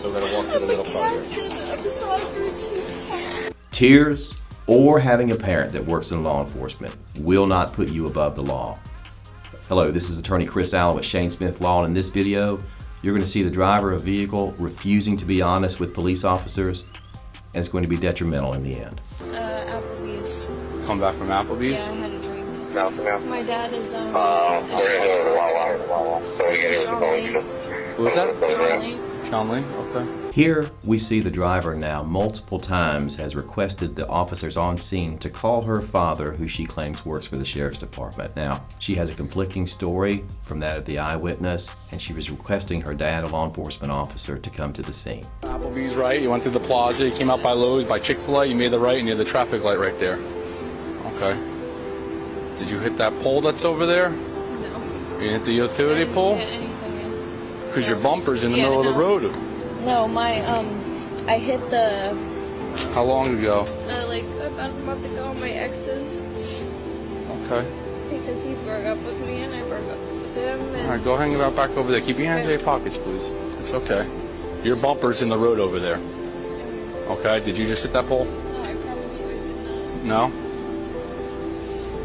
So we're gonna walk through the middle part here. Tears or having a parent that works in law enforcement will not put you above the law. Hello, this is attorney Chris Allen with Shane Smith Law, and in this video, you're going to see the driver of a vehicle refusing to be honest with police officers, and it's going to be detrimental in the end. Applebee's. Come back from Applebee's? Yeah, I had a drink. My dad is, Who was that? Charlie. Shanley, okay. Here, we see the driver now multiple times has requested the officers on scene to call her father, who she claims works for the sheriff's department. Now, she has a conflicting story from that of the eyewitness, and she was requesting her dad, a law enforcement officer, to come to the scene. Applebee's, right? You went through the plaza, you came out by Lowe's, by Chick-fil-A, you made the right, and you had the traffic light right there. Okay. Did you hit that pole that's over there? No. You hit the utility pole? I didn't hit anything. Because your bumper's in the middle of the road. No, I hit the... How long ago? like about a month ago, my ex's. Okay. Because he broke up with me and I broke up with him. And All right, go hang about back over there. Keep your hands in your pockets, please. It's okay. Your bumper's in the road over there. Okay, did you just hit that pole? No, I promise you I did No? not.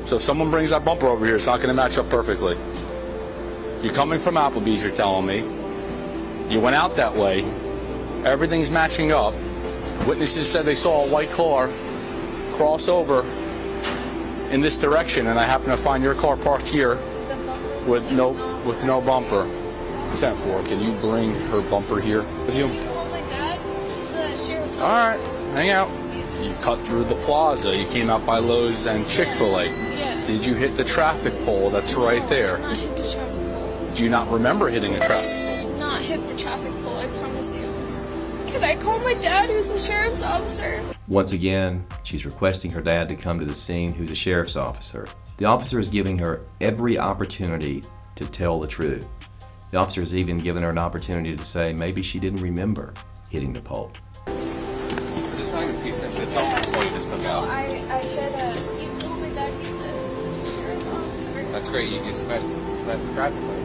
So if someone brings that bumper over here, it's not going to match up perfectly. You're coming from Applebee's, you're telling me. You went out that way. Everything's matching up. Witnesses said they saw a white car cross over in this direction, and I happen to find your car parked here with no bumper. What's that for? Can you bring her bumper here with you? Can you call my dad? He's a sheriff's officer. All right, hang out. You cut through the plaza. You came out by Lowe's and Chick-fil-A. Yeah. Did you hit the traffic pole that's right there? I did not hit the traffic pole. Do you not remember hitting a traffic pole? I did not hit the traffic pole, I promise you. Can I call my dad, who's a sheriff's officer? Once again, she's requesting her dad to come to the scene, who's a sheriff's officer. The officer is giving her every opportunity to tell the truth. The officer has even given her an opportunity to say maybe she didn't remember hitting the pole. Just like a piece of the before you just took out. I hit a... You told my dad he's a sheriff's officer. That's great. You smashed the traffic light.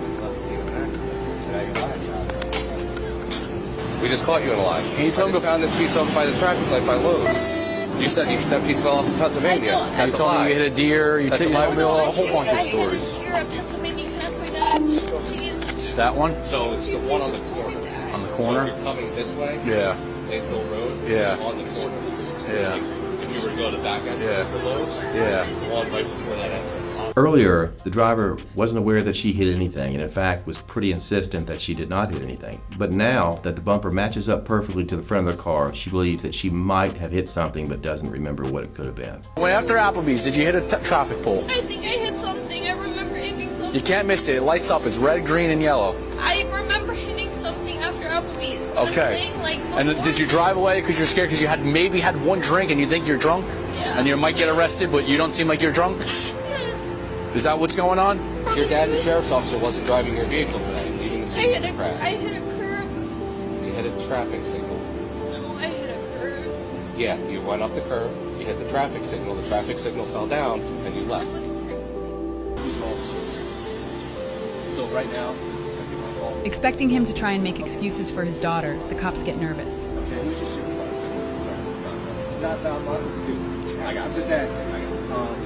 We just caught you in a lie. Can you tell me? I just found this piece over by the traffic light by Lowe's. You said that piece fell off in Pennsylvania. I don't- That's You told me you hit a deer. You That's took a lie. me We all a a whole bunch of I stories. hit a deer in Pennsylvania. Can I ask my dad? Please. that one So it's the one on the corner. on the So corner. if you're coming this way, Yeah, Mayfield Road, Yeah. it's on the corner. yeah, If you were to go to the back end Yeah. for Lowe's, yeah. it's the one right before that entrance. Earlier, the driver wasn't aware that she hit anything, and in fact was pretty insistent that she did not hit anything. But now that the bumper matches up perfectly to the front of the car, she believes that she might have hit something but doesn't remember what it could have been. When after Applebee's, did you hit a traffic pole? I think I hit something. I remember hitting something. You can't miss it. It lights up. It's red, green, and yellow. I remember hitting something after Applebee's. But Okay. I'm saying, like, And before did you drive away because you're scared because you had maybe had one drink and you think you're drunk? Yeah. And you might get arrested, but you don't seem like you're drunk? Yes. Is that what's going on? Your dad, the sheriff's officer, wasn't driving your vehicle today, leaving the I scene hit of the crash. I hit a curb. You hit a traffic signal. No, I hit a curb. Yeah, you went up the curb, you hit the traffic signal fell down, and you I left. was seriously. So right now, Expecting him to try and make excuses for his daughter, the cops get nervous. I'm just asking.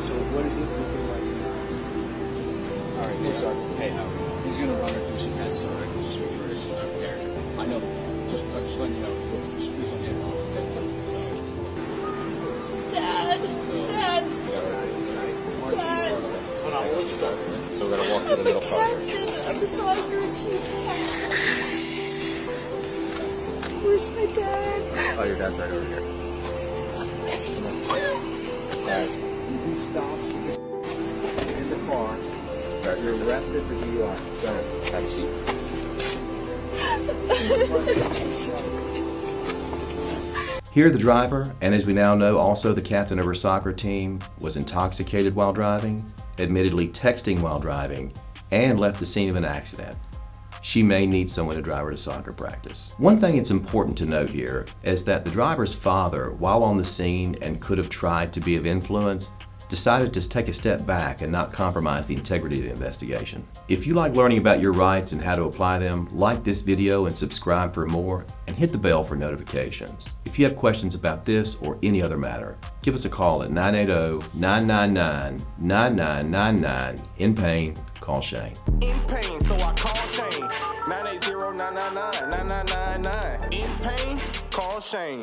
So what is it looking like? All right, so hey, he's gonna run her through some tests. All right, just make sure it's not there. I know. Just letting you know. Just please don't get involved. Dad. Dad. Dad. hold on, we'll let you go. So we're gonna walk through the middle part here. I'm so hungry. Where's my dad? Oh, your dad's right over here. You stop in the car. You're arrested for DUI. Go ahead. Have a seat. Here, the driver, and as we now know, also the captain of her soccer team, was intoxicated while driving, admittedly texting while driving, and left the scene of an accident. She may need someone to drive her to soccer practice. One thing it's important to note here is that the driver's father, while on the scene and could have tried to be of influence, decided to take a step back and not compromise the integrity of the investigation. If you like learning about your rights and how to apply them, like this video and subscribe for more, and hit the bell for notifications. If you have questions about this or any other matter, give us a call at 980-999-9999. In pain, call Shane. In pain, so I call Shane. 980-999-9999. In pain, call Shane.